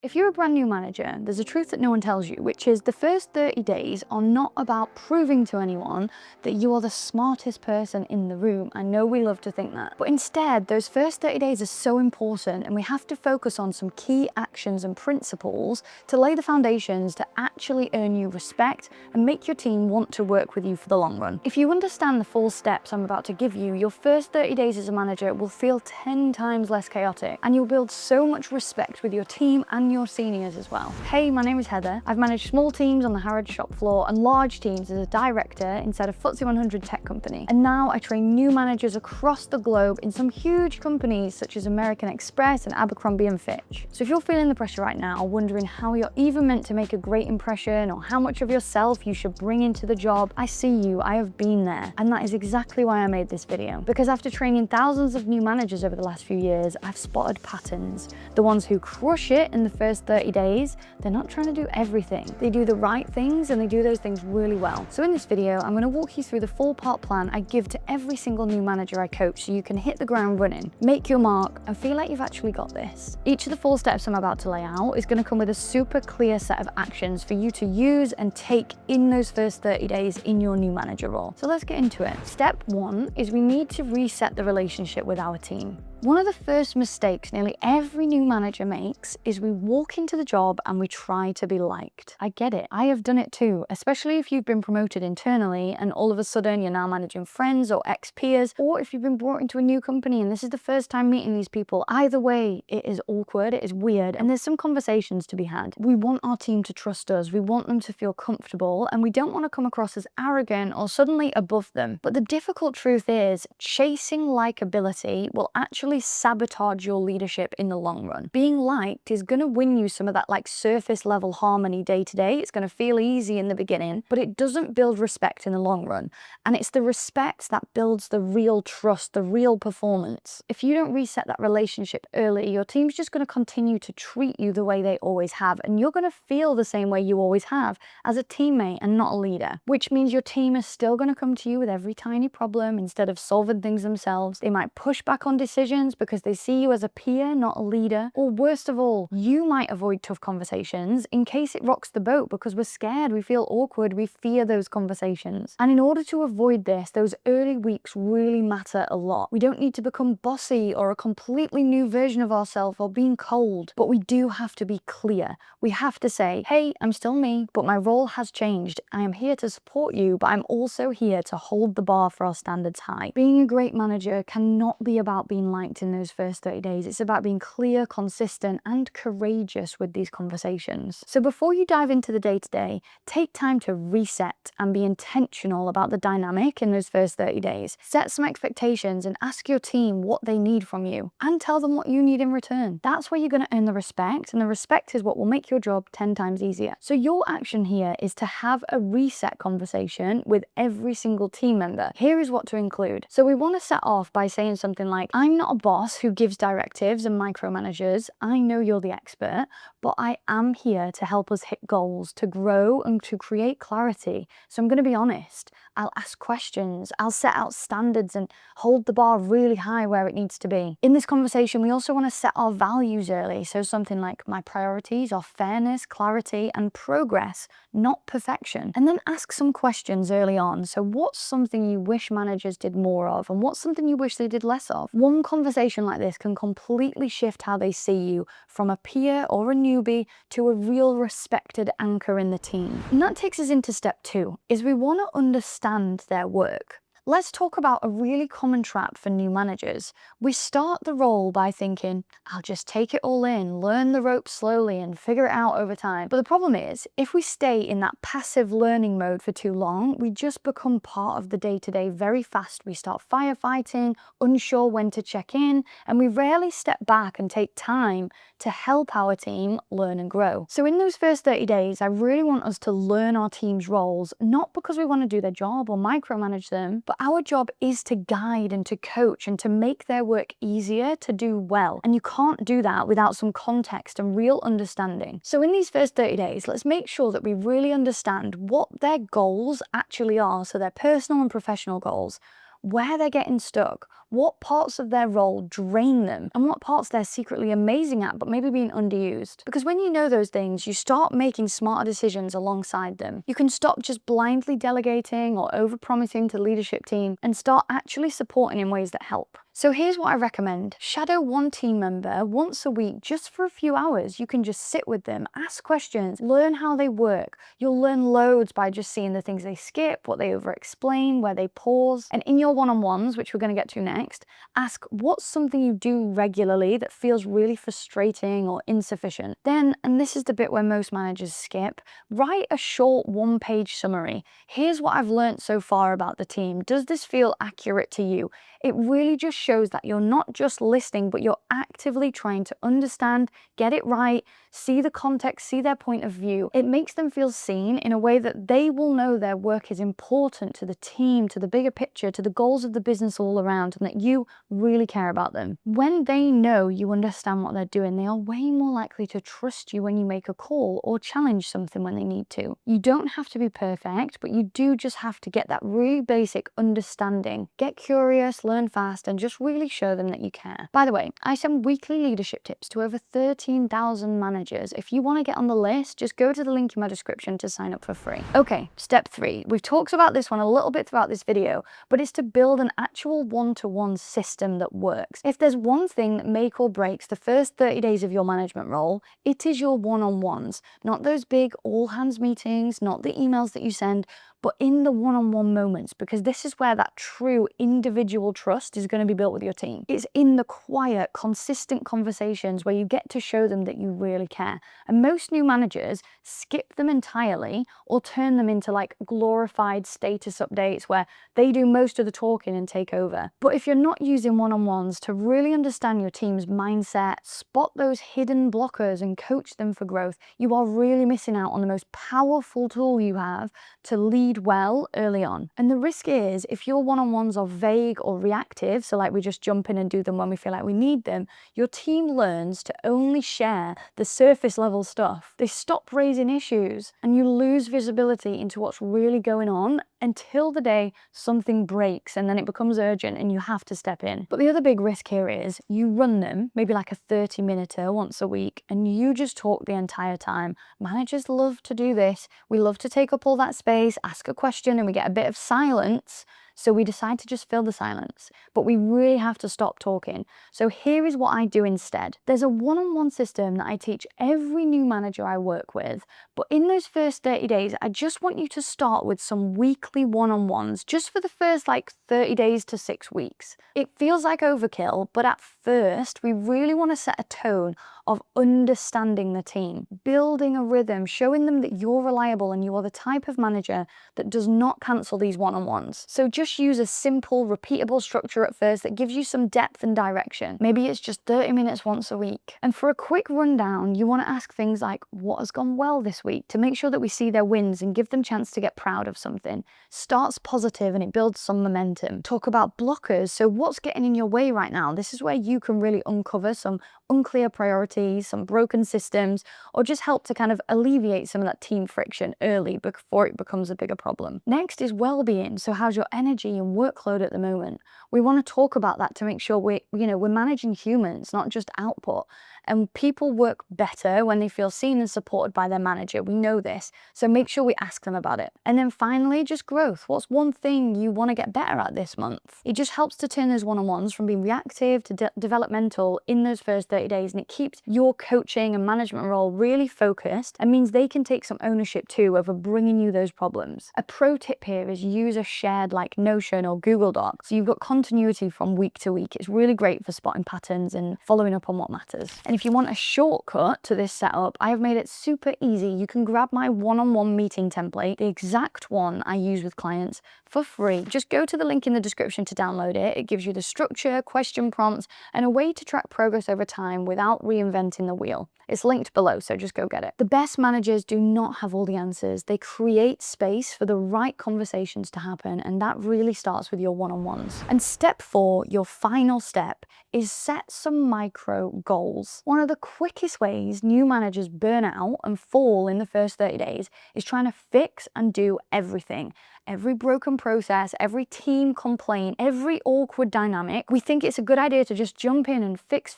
If you're a brand new manager, there's a truth that no one tells you, which is the first 30 days are not about proving to anyone that you are the smartest person in the room. I know we love to think that, but instead, those first 30 days are so important, and we have to focus on some key actions and principles to lay the foundations to actually earn you respect and make your team want to work with you for the long run. If you understand the 4 steps I'm about to give you, your first 30 days as a manager will feel 10 times less chaotic, and you'll build so much respect with your team and your seniors as well. Hey, my name is Heather. I've managed small teams on the Harrods shop floor and large teams as a director inside a FTSE 100 tech company. And now I train new managers across the globe in some huge companies such as American Express and Abercrombie & Fitch. So if you're feeling the pressure right now, wondering how you're even meant to make a great impression or how much of yourself you should bring into the job, I see you, I have been there. And that is exactly why I made this video. Because after training thousands of new managers over the last few years, I've spotted patterns. The ones who crush it in the first 30 days, they're not trying to do everything. They do the right things and they do those things really well. So in this video, I'm going to walk you through the 4-part plan I give to every single new manager I coach so you can hit the ground running, make your mark, and feel like you've actually got this. Each of the 4 steps I'm about to lay out is going to come with a super clear set of actions for you to use and take in those first 30 days in your new manager role. So let's get into it. Step 1 is we need to reset the relationship with our team. One of the first mistakes nearly every new manager makes is we walk into the job and we try to be liked. I get it. I have done it too, especially if you've been promoted internally and all of a sudden you're now managing friends or ex-peers, or if you've been brought into a new company and this is the first time meeting these people. Either way, it is awkward, it is weird, and there's some conversations to be had. We want our team to trust us, we want them to feel comfortable, and we don't want to come across as arrogant or suddenly above them. But the difficult truth is, chasing likability will actually sabotage your leadership in the long run. Being liked is going to win you some of that surface level harmony day to day. It's going to feel easy in the beginning, but it doesn't build respect in the long run. And it's the respect that builds the real trust, the real performance. If you don't reset that relationship early, your team's just going to continue to treat you the way they always have, and you're going to feel the same way you always have as a teammate and not a leader, which means your team is still going to come to you with every tiny problem instead of solving things themselves. They might push back on decisions because they see you as a peer, not a leader. Or worst of all, you might avoid tough conversations in case it rocks the boat because we're scared, we feel awkward, we fear those conversations. And in order to avoid this, those early weeks really matter a lot. We don't need to become bossy or a completely new version of ourselves or being cold, but we do have to be clear. We have to say, hey, I'm still me, but my role has changed. I am here to support you, but I'm also here to hold the bar for our standards high. Being a great manager cannot be about being liked in those first 30 days. It's about being clear, consistent, and courageous with these conversations. So before you dive into the day-to-day, take time to reset and be intentional about the dynamic in those first 30 days. Set some expectations and ask your team what they need from you and tell them what you need in return. That's where you're going to earn the respect, and the respect is what will make your job 10 times easier. So your action here is to have a reset conversation with every single team member. Here is what to include. So we want to set off by saying something like, I'm not a boss who gives directives and micromanages. I know you're the expert, but I am here to help us hit goals, to grow and to create clarity. So I'm going to be honest. I'll ask questions, I'll set out standards and hold the bar really high where it needs to be. In this conversation, we also want to set our values early. So something like, my priorities are fairness, clarity, and progress, not perfection. And then ask some questions early on. So what's something you wish managers did more of? And what's something you wish they did less of? One conversation like this can completely shift how they see you, from a peer or a newbie to a real respected anchor in the team. And that takes us into step 2, is we want to understand their work. Let's talk about a really common trap for new managers. We start the role by thinking, I'll just take it all in, learn the ropes slowly and figure it out over time. But the problem is, if we stay in that passive learning mode for too long, we just become part of the day-to-day very fast. We start firefighting, unsure when to check in, and we rarely step back and take time to help our team learn and grow. So in those first 30 days, I really want us to learn our team's roles, not because we want to do their job or micromanage them, but our job is to guide and to coach and to make their work easier to do well. And you can't do that without some context and real understanding. So in these first 30 days, let's make sure that we really understand what their goals actually are. So their personal and professional goals. where they're getting stuck, what parts of their role drain them, and what parts they're secretly amazing at but maybe being underused. Because when you know those things, you start making smarter decisions alongside them. You can stop just blindly delegating or overpromising to the leadership team and start actually supporting in ways that help. So here's what I recommend. Shadow one team member once a week, just for a few hours. You can just sit with them, ask questions, learn how they work. You'll learn loads by just seeing the things they skip, what they over-explain, where they pause. And in your one-on-ones, which we're going to get to next, ask what's something you do regularly that feels really frustrating or insufficient. Then, and this is the bit where most managers skip, write a short one-page summary. Here's what I've learned so far about the team. Does this feel accurate to you? It really just shows that you're not just listening, but you're actively trying to understand, get it right, see the context, see their point of view. It makes them feel seen in a way that they will know their work is important to the team, to the bigger picture, to the goals of the business all around, and that you really care about them. When they know you understand what they're doing, they are way more likely to trust you when you make a call or challenge something when they need to. You don't have to be perfect, but you do just have to get that really basic understanding. Get curious, learn fast, and just really show them that you care. By the way, I send weekly leadership tips to over 13,000 managers. If you want to get on the list, just go to the link in my description to sign up for free. Okay, step 3. We've talked about this one a little bit throughout this video, but it's to build an actual one-to-one system that works. If there's one thing that make or breaks the first 30 days of your management role, it is your one-on-ones. Not those big all-hands meetings, not the emails that you send, but in the one-on-one moments, because this is where that true individual trust is going to be built with your team. It's in the quiet, consistent conversations where you get to show them that you really care. And most new managers skip them entirely or turn them into like glorified status updates where they do most of the talking and take over. But if you're not using one-on-ones to really understand your team's mindset, spot those hidden blockers and coach them for growth, you are really missing out on the most powerful tool you have to lead well early on. And the risk is, if your one-on-ones are vague or reactive, so like we just jump in and do them when we feel like we need them, your team learns to only share the surface level stuff. They stop raising issues and you lose visibility into what's really going on until the day something breaks, and then it becomes urgent and you have to step in. But the other big risk here is you run them, maybe like a 30-minute once a week, and you just talk the entire time. Managers love to do this. We love to take up all that space, ask a question, and we get a bit of silence. So we decide to just fill the silence, but we really have to stop talking. So here is what I do instead. There's a one-on-one system that I teach every new manager I work with, but in those first 30 days, I just want you to start with some weekly one-on-ones just for the first like 30 days to 6 weeks. It feels like overkill, but at first, we really want to set a tone of understanding the team, building a rhythm, showing them that you're reliable and you are the type of manager that does not cancel these one-on-ones. So just use a simple, repeatable structure at first that gives you some depth and direction. Maybe it's just 30 minutes once a week. And for a quick rundown, you want to ask things like, what has gone well this week, to make sure that we see their wins and give them a chance to get proud of something. Starts positive and it builds some momentum. Talk about blockers. So what's getting in your way right now? This is where you can really uncover some unclear priorities, some broken systems, or just help to kind of alleviate some of that team friction early before it becomes a bigger problem. Next is well-being. So how's your energy and workload at the moment? We want to talk about that to make sure we're managing humans, not just output. And people work better when they feel seen and supported by their manager. We know this. So make sure we ask them about it. And then finally, just growth. What's one thing you want to get better at this month? It just helps to turn those one-on-ones from being reactive to developmental in those first 30 days. And it keeps your coaching and management role really focused and means they can take some ownership too over bringing you those problems. A pro tip here is use a shared like Notion or Google Doc. So you've got continuity from week to week. It's really great for spotting patterns and following up on what matters. And if you want a shortcut to this setup, I have made it super easy. You can grab my one-on-one meeting template, the exact one I use with clients, for free. Just go to the link in the description to download it. It gives you the structure, question prompts, and a way to track progress over time without reinventing the wheel. It's linked below, so just go get it. The best managers do not have all the answers. They create space for the right conversations to happen, and that really starts with your one-on-ones. And step 4, your final step, is set some micro goals. One of the quickest ways new managers burn out and fall in the first 30 days is trying to fix and do everything. every broken process, every team complaint, every awkward dynamic, we think it's a good idea to just jump in and fix.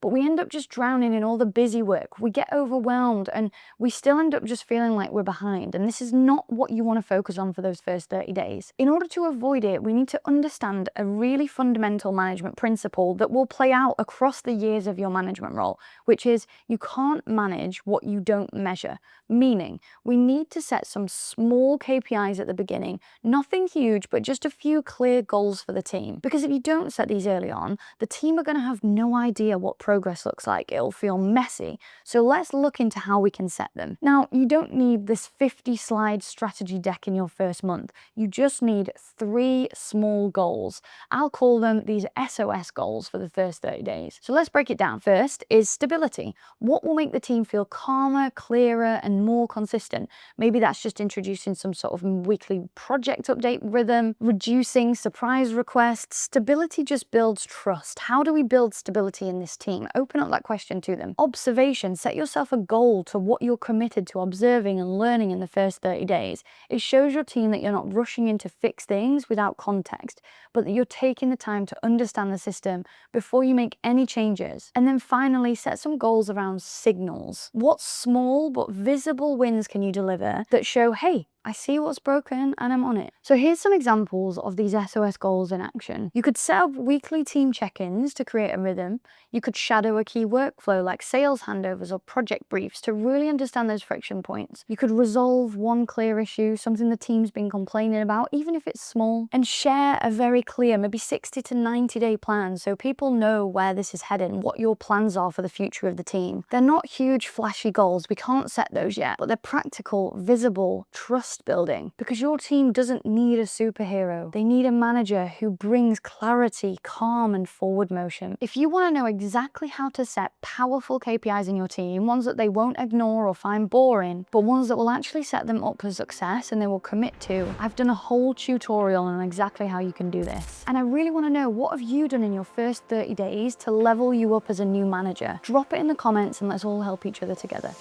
But we end up just drowning in all the busy work. We get overwhelmed and we still end up just feeling like we're behind. And this is not what you want to focus on for those first 30 days. In order to avoid it, we need to understand a really fundamental management principle that will play out across the years of your management role, which is you can't manage what you don't measure. Meaning, we need to set some small KPIs at the beginning, nothing huge, but just a few clear goals for the team. Because if you don't set these early on, the team are going to have no idea what progress looks like. It'll feel messy. So let's look into how we can set them. Now, you don't need this 50-slide strategy deck in your first month. You just need 3 small goals. I'll call them these SOS goals for the first 30 days. So let's break it down. First is stability. What will make the team feel calmer, clearer, and more consistent? Maybe that's just introducing some sort of weekly project update rhythm, reducing surprise requests. Stability just builds trust. How do we build stability in this team? Open up that question to them. Observation. Set yourself a goal to what you're committed to observing and learning in the first 30 days. It shows your team that you're not rushing in to fix things without context, but that you're taking the time to understand the system before you make any changes. And then finally, set some goals around signals. What small but visible wins can you deliver that show, hey, I see what's broken and I'm on it. So here's some examples of these SOS goals in action. You could set up weekly team check-ins to create a rhythm. You could shadow a key workflow like sales handovers or project briefs to really understand those friction points. You could resolve one clear issue, something the team's been complaining about, even if it's small, and share a very clear, maybe 60 to 90-day plan so people know where this is heading, what your plans are for the future of the team. They're not huge, flashy goals. We can't set those yet, but they're practical, visible, trust building, because your team doesn't need a superhero. They need a manager who brings clarity, calm, and forward motion. If you want to know exactly how to set powerful KPIs in your team, ones that they won't ignore or find boring, but ones that will actually set them up for success and they will commit to, I've done a whole tutorial on exactly how you can do this. And I really want to know, what have you done in your first 30 days to level you up as a new manager? Drop it in the comments and let's all help each other together.